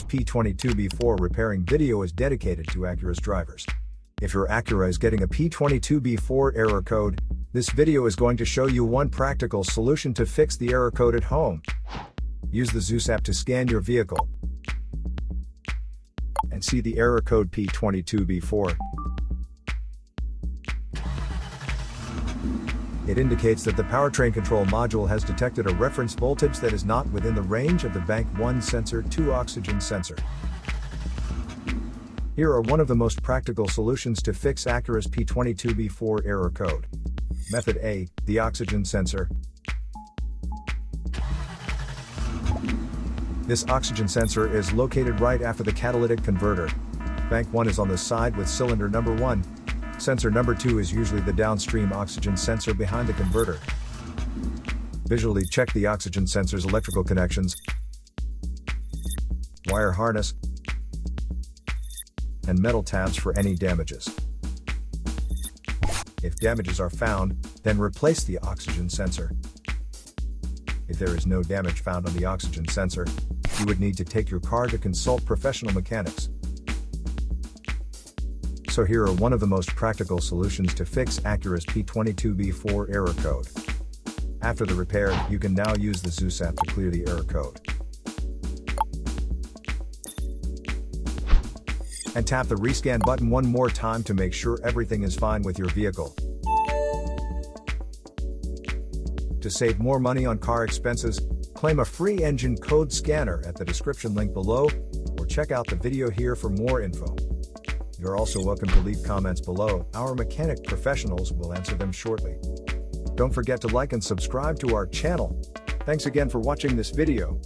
This P22B4 repairing video is dedicated to Acura's drivers. If your Acura is getting a P22B4 error code, this video is going to show you one practical solution to fix the error code at home. Use the Zeus app to scan your vehicle and see the error code P22B4. It indicates that the powertrain control module has detected a reference voltage that is not within the range of the Bank 1 sensor 2 oxygen sensor. Here are one of the most practical solutions to fix Acura's P22B4 error code. Method A, the oxygen sensor. This oxygen sensor is located right after the catalytic converter. Bank 1 is on the side with cylinder number 1. Sensor number 2 is usually the downstream oxygen sensor behind the converter. Visually check the oxygen sensor's electrical connections, wire harness, and metal tabs for any damages. If damages are found, then replace the oxygen sensor. If there is no damage found on the oxygen sensor, you would need to take your car to consult professional mechanics. So here are one of the most practical solutions to fix Acura's P22B4 error code. After the repair, you can now use the Zeus app to clear the error code. And tap the rescan button one more time to make sure everything is fine with your vehicle. To save more money on car expenses, claim a free engine code scanner at the description link below, or check out the video here for more info. You're also welcome to leave comments below. Our mechanic professionals will answer them shortly. Don't forget to like and subscribe to our channel. Thanks again for watching this video.